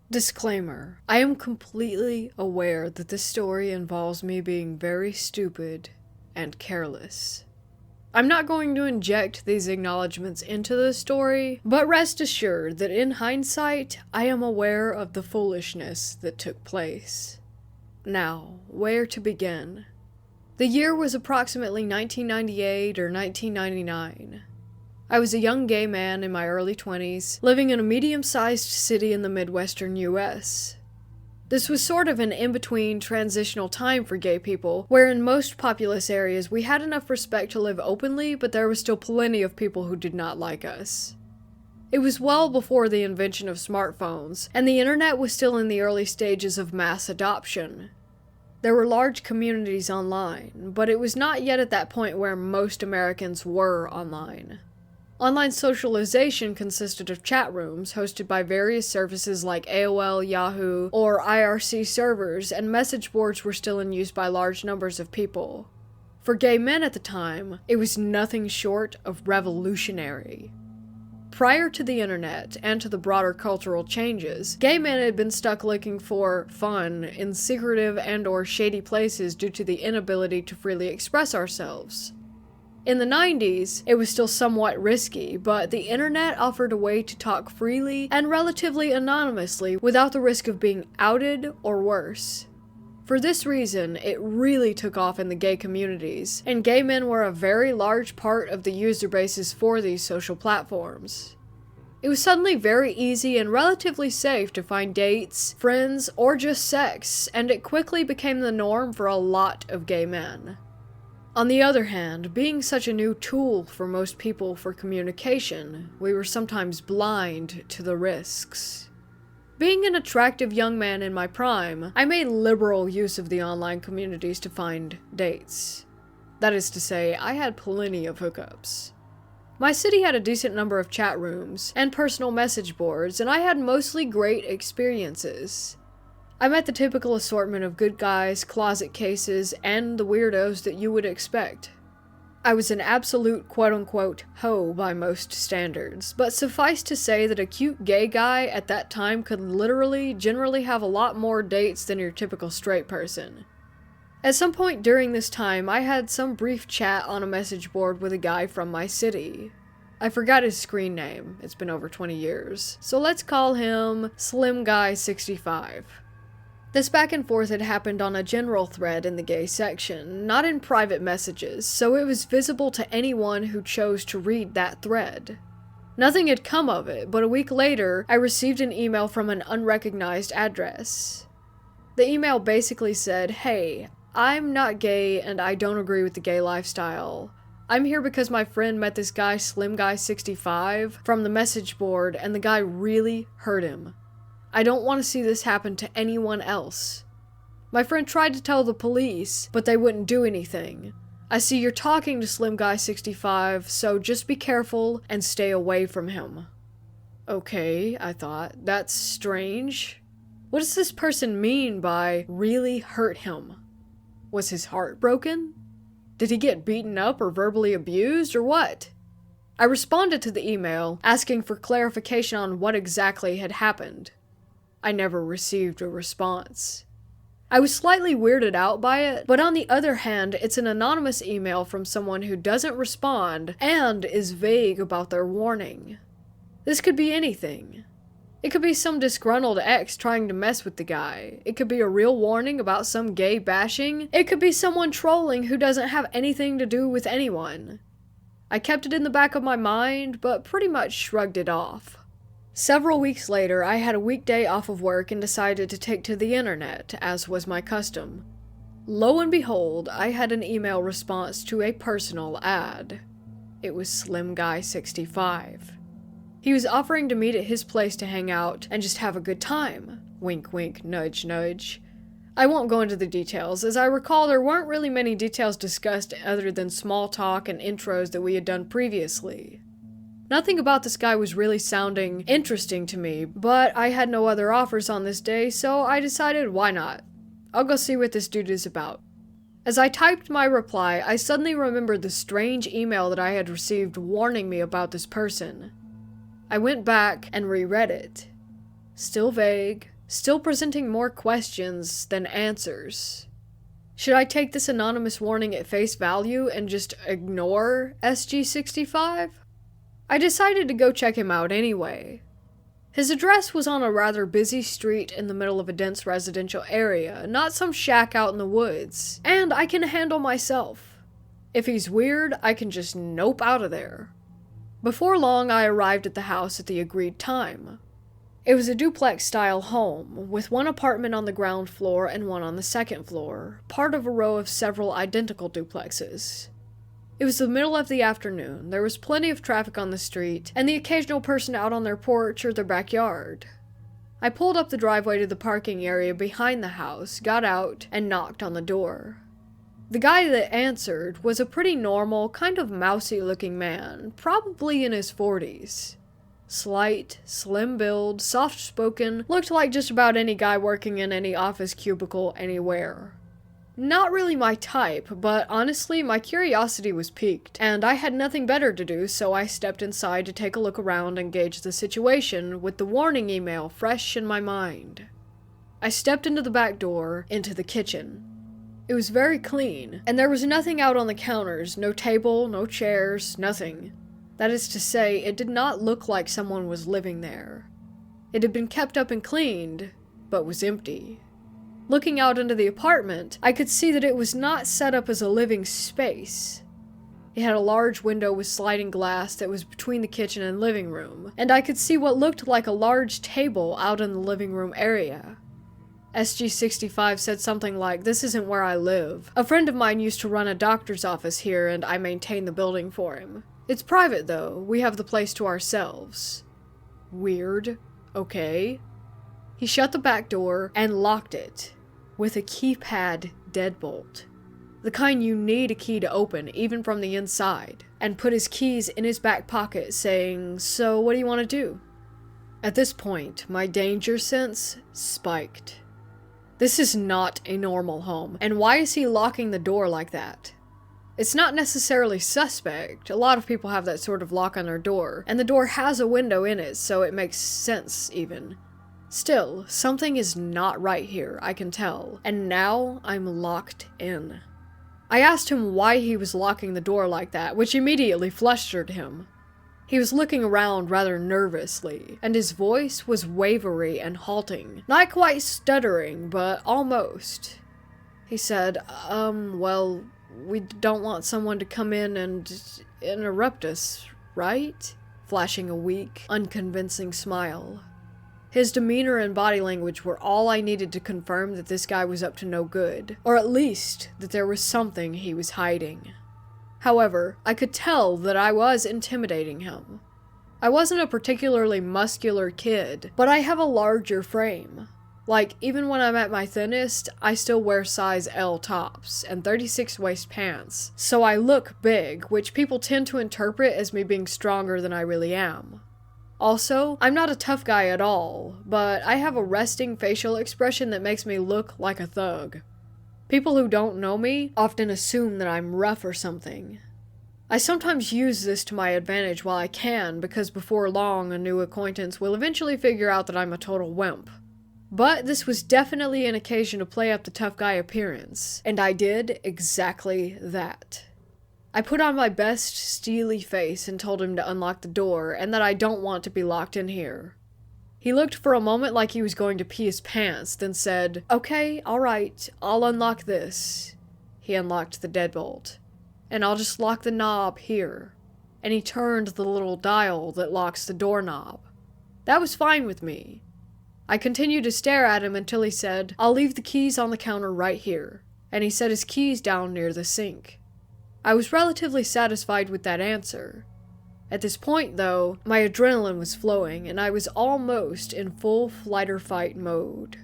Disclaimer: I am completely aware that this story involves me being very stupid and careless. I'm not going to inject these acknowledgments into the story, but rest assured that in hindsight, I am aware of the foolishness that took place. Now, where to begin? The year was approximately 1998 or 1999. I was a young gay man in my early 20s, living in a medium-sized city in the Midwestern US. This was sort of an in-between transitional time for gay people, where in most populous areas we had enough respect to live openly, but there was still plenty of people who did not like us. It was well before the invention of smartphones, and the internet was still in the early stages of mass adoption. There were large communities online, but it was not yet at that point where most Americans were online. Online socialization consisted of chat rooms hosted by various services like AOL, Yahoo, or IRC servers, and message boards were still in use by large numbers of people. For gay men at the time, it was nothing short of revolutionary. Prior to the internet and to the broader cultural changes, gay men had been stuck looking for fun in secretive and/or shady places due to the inability to freely express ourselves. In the 90s, it was still somewhat risky, but the internet offered a way to talk freely and relatively anonymously without the risk of being outed or worse. For this reason, it really took off in the gay communities, and gay men were a very large part of the user bases for these social platforms. It was suddenly very easy and relatively safe to find dates, friends, or just sex, and it quickly became the norm for a lot of gay men. On the other hand, being such a new tool for most people for communication, we were sometimes blind to the risks. Being an attractive young man in my prime, I made liberal use of the online communities to find dates. That is to say, I had plenty of hookups. My city had a decent number of chat rooms and personal message boards, and I had mostly great experiences. I met the typical assortment of good guys, closet cases, and the weirdos that you would expect. I was an absolute quote-unquote hoe by most standards, but suffice to say that a cute gay guy at that time could generally have a lot more dates than your typical straight person. At some point during this time, I had some brief chat on a message board with a guy from my city. I forgot his screen name, it's been over 20 years, so let's call him Slim Guy 65. This back and forth had happened on a general thread in the gay section, not in private messages, so it was visible to anyone who chose to read that thread. Nothing had come of it, but a week later, I received an email from an unrecognized address. The email basically said, "Hey, I'm not gay and I don't agree with the gay lifestyle. I'm here because my friend met this guy Slim Guy 65 from the message board and the guy really hurt him. I don't want to see this happen to anyone else. My friend tried to tell the police, but they wouldn't do anything. I see you're talking to Slim Guy 65, so just be careful and stay away from him." Okay, I thought, that's strange. What does this person mean by really hurt him? Was his heart broken? Did he get beaten up or verbally abused, or what? I responded to the email, asking for clarification on what exactly had happened. I never received a response. I was slightly weirded out by it, but on the other hand, it's an anonymous email from someone who doesn't respond and is vague about their warning. This could be anything. It could be some disgruntled ex trying to mess with the guy. It could be a real warning about some gay bashing. It could be someone trolling who doesn't have anything to do with anyone. I kept it in the back of my mind, but pretty much shrugged it off. Several weeks later, I had a weekday off of work and decided to take to the internet, as was my custom. Lo and behold, I had an email response to a personal ad. It was Slim Guy 65. He was offering to meet at his place to hang out and just have a good time. Wink wink, nudge nudge. I won't go into the details, as I recall there weren't really many details discussed other than small talk and intros that we had done previously. Nothing about this guy was really sounding interesting to me, but I had no other offers on this day, so I decided why not. I'll go see what this dude is about. As I typed my reply, I suddenly remembered the strange email that I had received warning me about this person. I went back and reread it. Still vague, still presenting more questions than answers. Should I take this anonymous warning at face value and just ignore SG-65? I decided to go check him out anyway. His address was on a rather busy street in the middle of a dense residential area, not some shack out in the woods, and I can handle myself. If he's weird, I can just nope out of there. Before long, I arrived at the house at the agreed time. It was a duplex-style home, with one apartment on the ground floor and one on the second floor, part of a row of several identical duplexes. It was the middle of the afternoon, there was plenty of traffic on the street, and the occasional person out on their porch or their backyard. I pulled up the driveway to the parking area behind the house, got out, and knocked on the door. The guy that answered was a pretty normal, kind of mousy-looking man, probably in his 40s. Slight, slim build, soft-spoken, looked like just about any guy working in any office cubicle anywhere. Not really my type, but honestly, my curiosity was piqued, and I had nothing better to do, so I stepped inside to take a look around and gauge the situation with the warning email fresh in my mind. I stepped into the back door, into the kitchen. It was very clean, and there was nothing out on the counters, no table, no chairs, nothing. That is to say, it did not look like someone was living there. It had been kept up and cleaned, but was empty. Looking out into the apartment, I could see that it was not set up as a living space. It had a large window with sliding glass that was between the kitchen and living room, and I could see what looked like a large table out in the living room area. SG-65 said something like, "This isn't where I live. A friend of mine used to run a doctor's office here and I maintain the building for him. It's private though, we have the place to ourselves." Weird. Okay. He shut the back door and locked it with a keypad deadbolt. The kind you need a key to open, even from the inside, and put his keys in his back pocket, saying, "So what do you want to do?" At this point, my danger sense spiked. This is not a normal home, and why is he locking the door like that? It's not necessarily suspect. A lot of people have that sort of lock on their door, and the door has a window in it, so it makes sense even. Still, something is not right here, I can tell, and now I'm locked in. I asked him why he was locking the door like that, which immediately flustered him. He was looking around rather nervously, and his voice was wavery and halting. Not quite stuttering, but almost. He said, well, we don't want someone to come in and interrupt us, right?" Flashing a weak, unconvincing smile. His demeanor and body language were all I needed to confirm that this guy was up to no good, or at least that there was something he was hiding. However, I could tell that I was intimidating him. I wasn't a particularly muscular kid, but I have a larger frame. Like, even when I'm at my thinnest, I still wear size L tops and 36 waist pants, so I look big, which people tend to interpret as me being stronger than I really am. Also, I'm not a tough guy at all, but I have a resting facial expression that makes me look like a thug. People who don't know me often assume that I'm rough or something. I sometimes use this to my advantage while I can, because before long a new acquaintance will eventually figure out that I'm a total wimp. But this was definitely an occasion to play up the tough guy appearance, and I did exactly that. I put on my best steely face and told him to unlock the door, and that I don't want to be locked in here. He looked for a moment like he was going to pee his pants, then said, "Okay, alright, I'll unlock this." He unlocked the deadbolt. "And I'll just lock the knob here." And he turned the little dial that locks the doorknob. That was fine with me. I continued to stare at him until he said, "I'll leave the keys on the counter right here." And he set his keys down near the sink. I was relatively satisfied with that answer. At this point, though, my adrenaline was flowing, and I was almost in full flight or fight mode.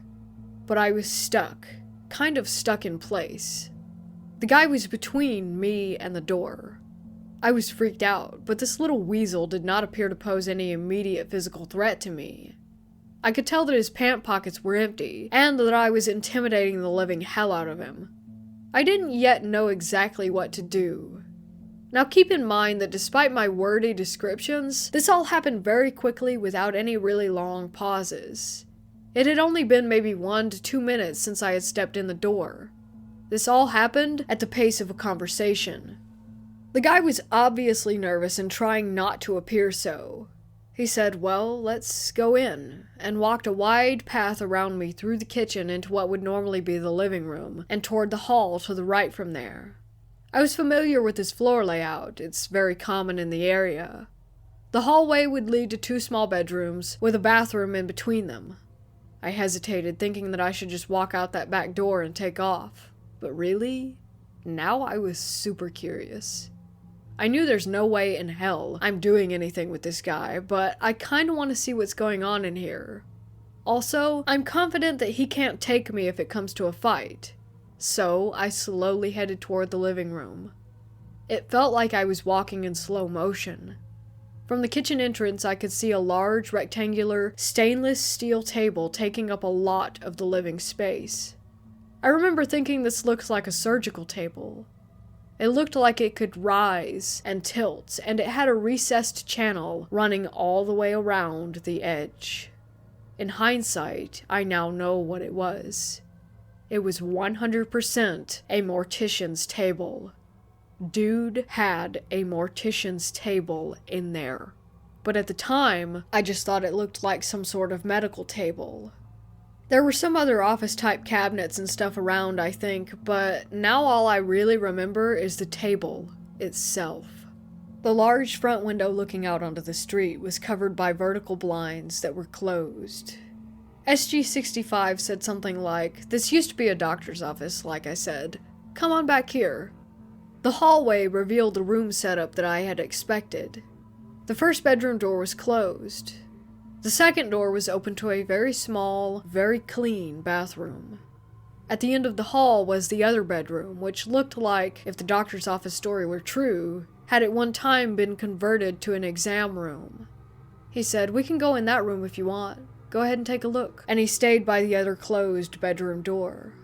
But I was stuck, kind of stuck in place. The guy was between me and the door. I was freaked out, but this little weasel did not appear to pose any immediate physical threat to me. I could tell that his pant pockets were empty, and that I was intimidating the living hell out of him. I didn't yet know exactly what to do. Now keep in mind that despite my wordy descriptions, this all happened very quickly without any really long pauses. It had only been maybe 1 to 2 minutes since I had stepped in the door. This all happened at the pace of a conversation. The guy was obviously nervous and trying not to appear so. He said, "Well, let's go in," and walked a wide path around me through the kitchen into what would normally be the living room, and toward the hall to the right from there. I was familiar with this floor layout. It's very common in the area. The hallway would lead to 2 small bedrooms, with a bathroom in between them. I hesitated, thinking that I should just walk out that back door and take off. But really? Now I was super curious. I knew there's no way in hell I'm doing anything with this guy, but I kinda want to see what's going on in here. Also, I'm confident that he can't take me if it comes to a fight. So, I slowly headed toward the living room. It felt like I was walking in slow motion. From the kitchen entrance, I could see a large, rectangular, stainless steel table taking up a lot of the living space. I remember thinking this looked like a surgical table. It looked like it could rise and tilt, and it had a recessed channel running all the way around the edge. In hindsight, I now know what it was. It was 100% a mortician's table. Dude had a mortician's table in there. But at the time, I just thought it looked like some sort of medical table. There were some other office-type cabinets and stuff around, I think, but now all I really remember is the table itself. The large front window looking out onto the street was covered by vertical blinds that were closed. SG-65 said something like, "This used to be a doctor's office, like I said. Come on back here." The hallway revealed the room setup that I had expected. The first bedroom door was closed. The second door was open to a very small, very clean bathroom. At the end of the hall was the other bedroom, which looked like, if the doctor's office story were true, had at one time been converted to an exam room. He said, "We can go in that room if you want. Go ahead and take a look." And he stayed by the other closed bedroom door.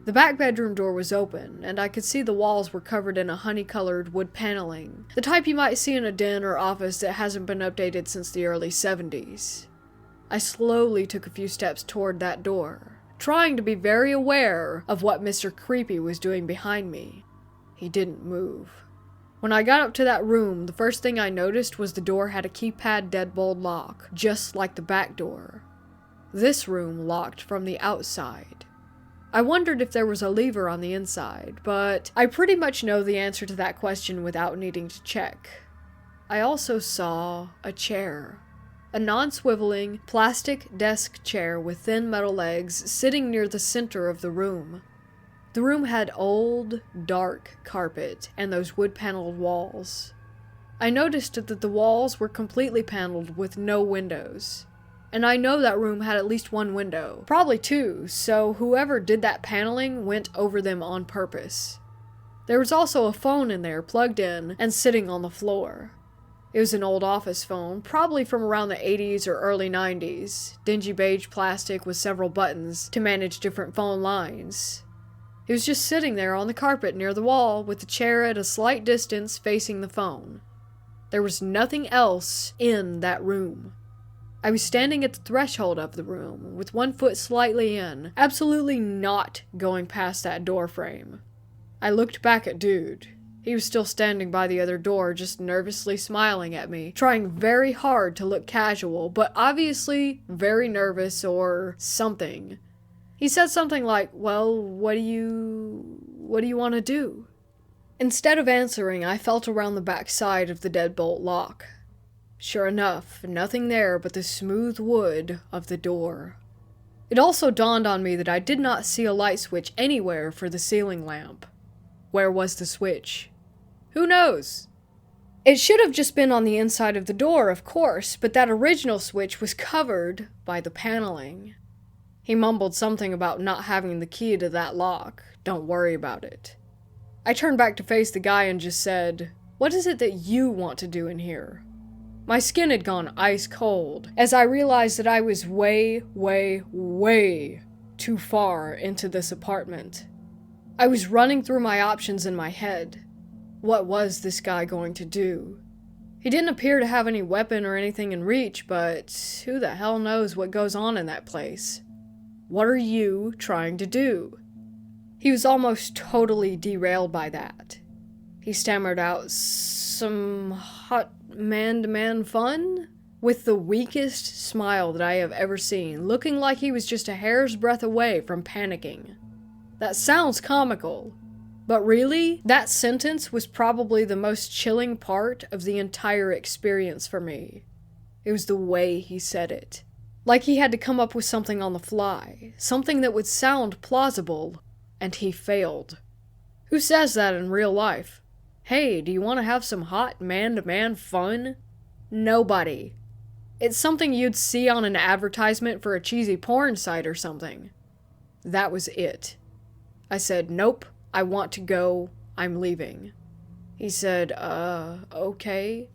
The back bedroom door was open, and I could see the walls were covered in a honey-colored wood paneling, the type you might see in a den or office that hasn't been updated since the early 70s. I slowly took a few steps toward that door, trying to be very aware of what Mr. Creepy was doing behind me. He didn't move. When I got up to that room, the first thing I noticed was the door had a keypad deadbolt lock, just like the back door. This room locked from the outside. I wondered if there was a lever on the inside, but I pretty much know the answer to that question without needing to check. I also saw a chair. A non-swiveling, plastic desk chair with thin metal legs sitting near the center of the room. The room had old, dark carpet and those wood-paneled walls. I noticed that the walls were completely paneled with no windows. And I know that room had at least 1 window, probably 2, so whoever did that paneling went over them on purpose. There was also a phone in there, plugged in, and sitting on the floor. It was an old office phone, probably from around the 80s or early 90s, dingy beige plastic with several buttons to manage different phone lines. It was just sitting there on the carpet near the wall, with the chair at a slight distance facing the phone. There was nothing else in that room. I was standing at the threshold of the room, with 1 foot slightly in, absolutely not going past that door frame. I looked back at Dude. He was still standing by the other door, just nervously smiling at me, trying very hard to look casual, but obviously very nervous or something. He said something like, "Well, what do you want to do?" Instead of answering, I felt around the back side of the deadbolt lock. Sure enough, nothing there but the smooth wood of the door. It also dawned on me that I did not see a light switch anywhere for the ceiling lamp. Where was the switch? Who knows? It should have just been on the inside of the door, of course, but that original switch was covered by the paneling. He mumbled something about not having the key to that lock. Don't worry about it. I turned back to face the guy and just said, "What is it that you want to do in here?" My skin had gone ice cold as I realized that I was way, way, way too far into this apartment. I was running through my options in my head. What was this guy going to do? He didn't appear to have any weapon or anything in reach, but who the hell knows what goes on in that place? What are you trying to do?" He was almost totally derailed by that. He stammered out, "Some hot man-to-man fun?" with the weakest smile that I have ever seen, looking like he was just a hair's breadth away from panicking. That sounds comical, but really, that sentence was probably the most chilling part of the entire experience for me. It was the way he said it. Like he had to come up with something on the fly, something that would sound plausible, and he failed. Who says that in real life? "Hey, do you want to have some hot man-to-man fun?" Nobody. It's something you'd see on an advertisement for a cheesy porn site or something. That was it. I said, "Nope, I want to go, I'm leaving." He said, okay."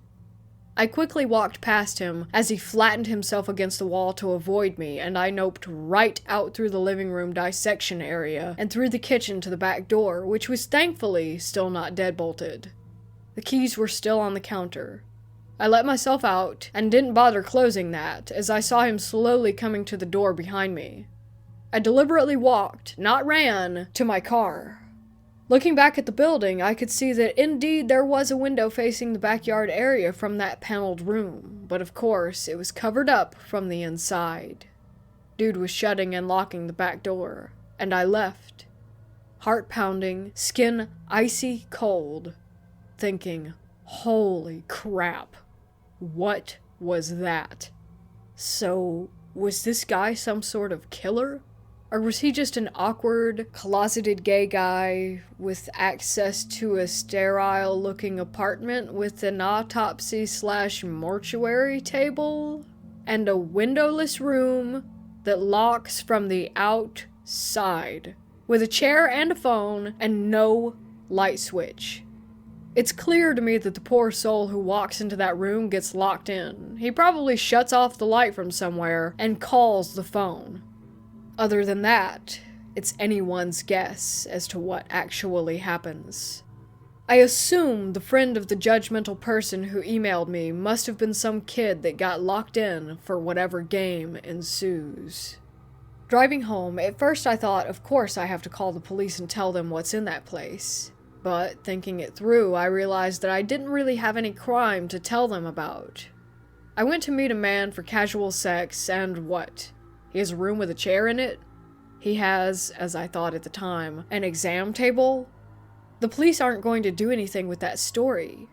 I quickly walked past him as he flattened himself against the wall to avoid me, and I noped right out through the living room dissection area and through the kitchen to the back door, which was thankfully still not deadbolted. The keys were still on the counter. I let myself out and didn't bother closing that as I saw him slowly coming to the door behind me. I deliberately walked, not ran, to my car. Looking back at the building, I could see that indeed there was a window facing the backyard area from that paneled room, but of course it was covered up from the inside. Dude was shutting and locking the back door, and I left. Heart pounding, skin icy cold, thinking, holy crap, what was that? So, was this guy some sort of killer? Or was he just an awkward, closeted gay guy with access to a sterile-looking apartment with an autopsy/mortuary table? And a windowless room that locks from the outside, with a chair and a phone and no light switch. It's clear to me that the poor soul who walks into that room gets locked in. He probably shuts off the light from somewhere and calls the phone. Other than that, it's anyone's guess as to what actually happens. I assume the friend of the judgmental person who emailed me must have been some kid that got locked in for whatever game ensues. Driving home, at first I thought, of course I have to call the police and tell them what's in that place. But thinking it through, I realized that I didn't really have any crime to tell them about. I went to meet a man for casual sex, and what? He has a room with a chair in it? He has, as I thought at the time, an exam table? The police aren't going to do anything with that story.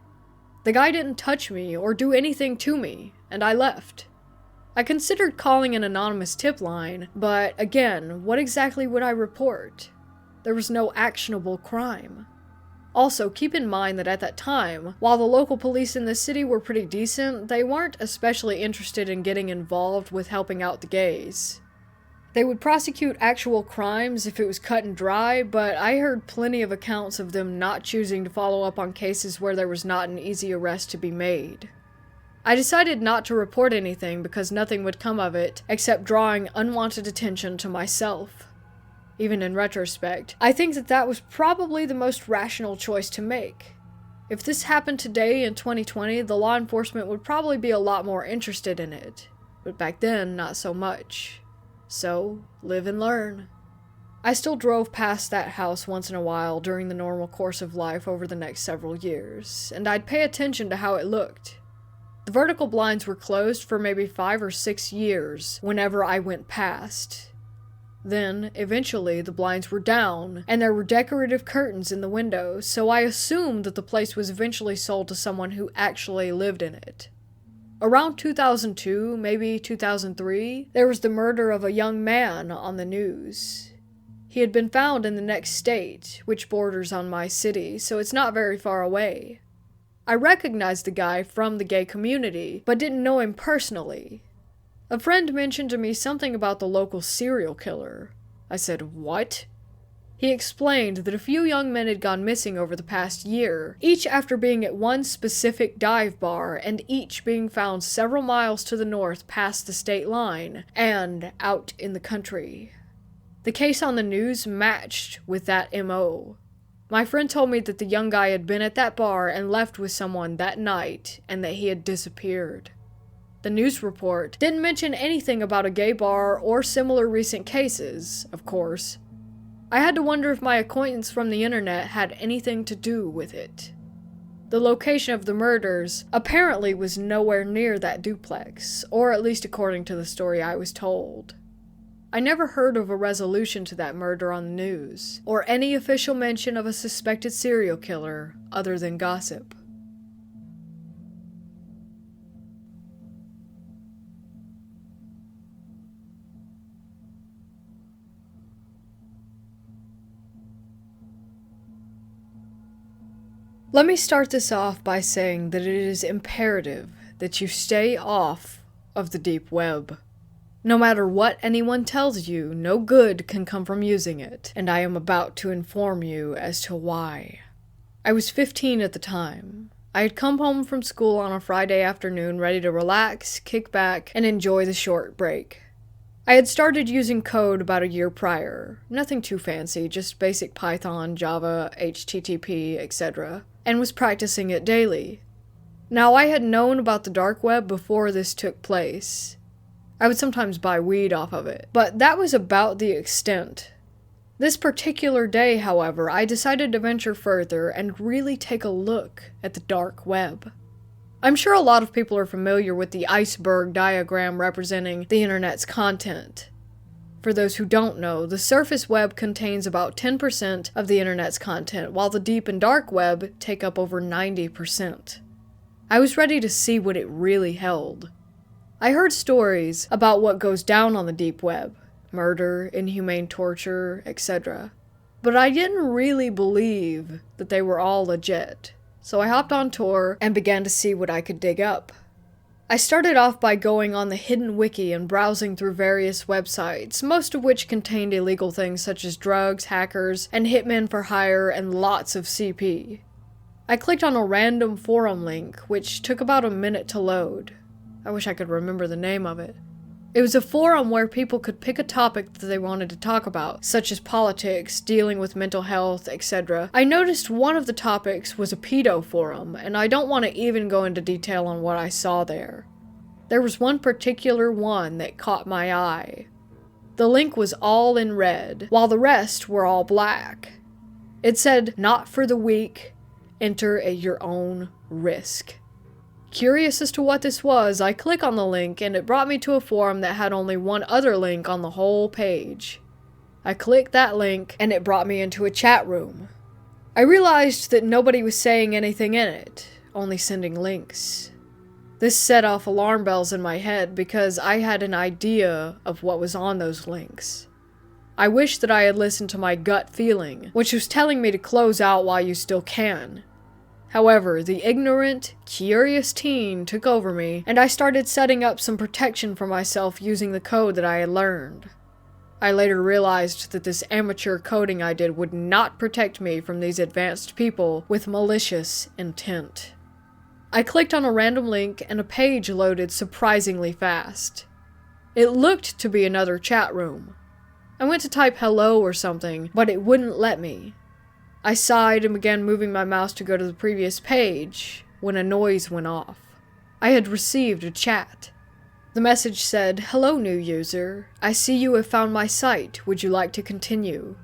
The guy didn't touch me or do anything to me, and I left. I considered calling an anonymous tip line, but again, what exactly would I report? There was no actionable crime. Also, keep in mind that at that time, while the local police in the city were pretty decent, they weren't especially interested in getting involved with helping out the gays. They would prosecute actual crimes if it was cut and dry, but I heard plenty of accounts of them not choosing to follow up on cases where there was not an easy arrest to be made. I decided not to report anything because nothing would come of it except drawing unwanted attention to myself. Even in retrospect, I think that was probably the most rational choice to make. If this happened today in 2020, the law enforcement would probably be a lot more interested in it. But back then, not so much. So, live and learn. I still drove past that house once in a while during the normal course of life over the next several years, and I'd pay attention to how it looked. The vertical blinds were closed for maybe 5 or 6 years whenever I went past. Then, eventually, the blinds were down, and there were decorative curtains in the windows, so I assumed that the place was eventually sold to someone who actually lived in it. Around 2002, maybe 2003, there was the murder of a young man on the news. He had been found in the next state, which borders on my city, so it's not very far away. I recognized the guy from the gay community, but didn't know him personally. A friend mentioned to me something about the local serial killer. I said, "What?" He explained that a few young men had gone missing over the past year, each after being at one specific dive bar, and each being found several miles to the north past the state line, and out in the country. The case on the news matched with that MO. My friend told me that the young guy had been at that bar and left with someone that night, and that he had disappeared. The news report didn't mention anything about a gay bar or similar recent cases, of course. I had to wonder if my acquaintance from the internet had anything to do with it. The location of the murders apparently was nowhere near that duplex, or at least according to the story I was told. I never heard of a resolution to that murder on the news, or any official mention of a suspected serial killer other than gossip. Let me start this off by saying that it is imperative that you stay off of the deep web. No matter what anyone tells you, no good can come from using it, and I am about to inform you as to why. I was 15 at the time. I had come home from school on a Friday afternoon ready to relax, kick back, and enjoy the short break. I had started using code about a year prior. Nothing too fancy, just basic Python, Java, HTTP, etc., and was practicing it daily. Now, I had known about the dark web before this took place. I would sometimes buy weed off of it, but that was about the extent. This particular day, however, I decided to venture further and really take a look at the dark web. I'm sure a lot of people are familiar with the iceberg diagram representing the internet's content. For those who don't know, the surface web contains about 10% of the internet's content, while the deep and dark web take up over 90%. I was ready to see what it really held. I heard stories about what goes down on the deep web, murder, inhumane torture, etc. But I didn't really believe that they were all legit, so I hopped on Tor and began to see what I could dig up. I started off by going on the hidden wiki and browsing through various websites, most of which contained illegal things such as drugs, hackers, and hitmen for hire, and lots of CP. I clicked on a random forum link, which took about a minute to load. I wish I could remember the name of it. It was a forum where people could pick a topic that they wanted to talk about, such as politics, dealing with mental health, etc. I noticed one of the topics was a pedo forum, and I don't want to even go into detail on what I saw there. There was one particular one that caught my eye. The link was all in red, while the rest were all black. It said, "Not for the weak, enter at your own risk." Curious as to what this was, I click on the link and it brought me to a forum that had only one other link on the whole page. I clicked that link and it brought me into a chat room. I realized that nobody was saying anything in it, only sending links. This set off alarm bells in my head because I had an idea of what was on those links. I wish that I had listened to my gut feeling, which was telling me to close out while you still can. However, the ignorant, curious teen took over me, and I started setting up some protection for myself using the code that I had learned. I later realized that this amateur coding I did would not protect me from these advanced people with malicious intent. I clicked on a random link and a page loaded surprisingly fast. It looked to be another chat room. I went to type hello or something, but it wouldn't let me. I sighed and began moving my mouse to go to the previous page when a noise went off. I had received a chat. The message said, "Hello, new user. I see you have found my site. Would you like to continue?"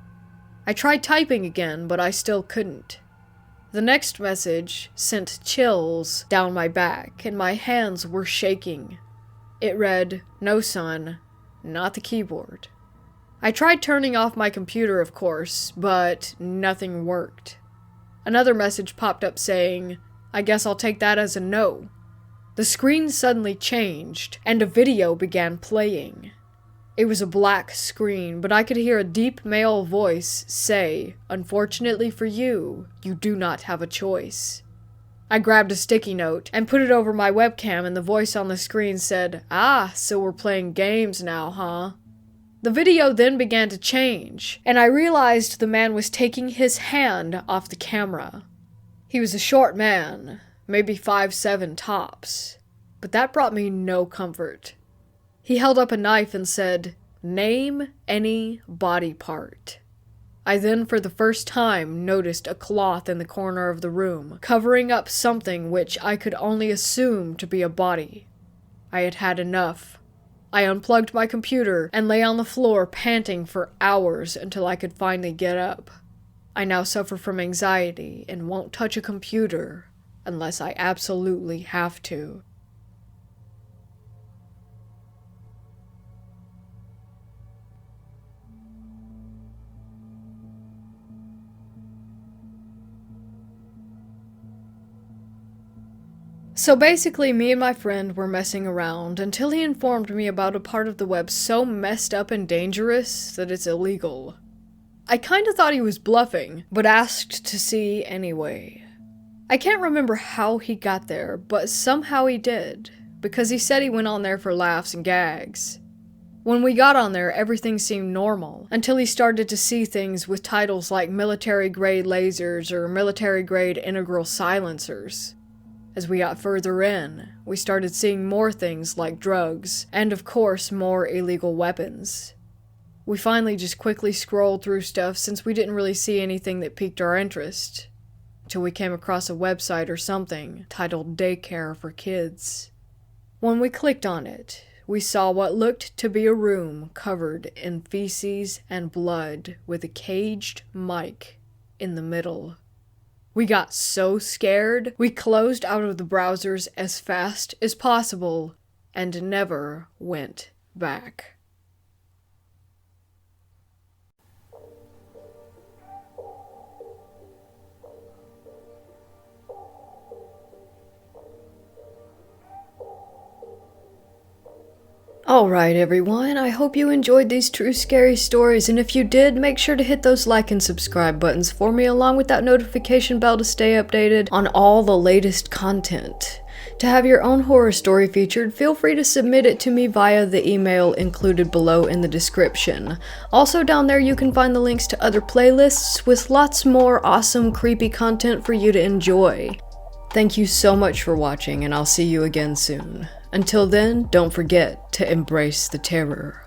I tried typing again, but I still couldn't. The next message sent chills down my back, and my hands were shaking. It read, "No, son, not the keyboard." I tried turning off my computer, of course, but nothing worked. Another message popped up saying, "I guess I'll take that as a no." The screen suddenly changed, and a video began playing. It was a black screen, but I could hear a deep male voice say, "Unfortunately for you, you do not have a choice." I grabbed a sticky note and put it over my webcam, and the voice on the screen said, "Ah, so we're playing games now, huh?" The video then began to change, and I realized the man was taking his hand off the camera. He was a short man, maybe 5'7" tops, but that brought me no comfort. He held up a knife and said, "Name any body part." I then for the first time noticed a cloth in the corner of the room, covering up something which I could only assume to be a body. I had had enough. I unplugged my computer and lay on the floor panting for hours until I could finally get up. I now suffer from anxiety and won't touch a computer unless I absolutely have to. So basically, me and my friend were messing around until he informed me about a part of the web so messed up and dangerous that it's illegal. I kinda thought he was bluffing, but asked to see anyway. I can't remember how he got there, but somehow he did, because he said he went on there for laughs and gags. When we got on there, everything seemed normal, until he started to see things with titles like military-grade lasers or military-grade integral silencers. As we got further in, we started seeing more things like drugs, and of course more illegal weapons. We finally just quickly scrolled through stuff since we didn't really see anything that piqued our interest, till we came across a website or something titled Daycare for Kids. When we clicked on it, we saw what looked to be a room covered in feces and blood with a caged mic in the middle. We got so scared, we closed out of the browsers as fast as possible and never went back. Alright everyone, I hope you enjoyed these true scary stories, and if you did, make sure to hit those like and subscribe buttons for me along with that notification bell to stay updated on all the latest content. To have your own horror story featured, feel free to submit it to me via the email included below in the description. Also down there you can find the links to other playlists with lots more awesome creepy content for you to enjoy. Thank you so much for watching, and I'll see you again soon. Until then, don't forget to embrace the terror.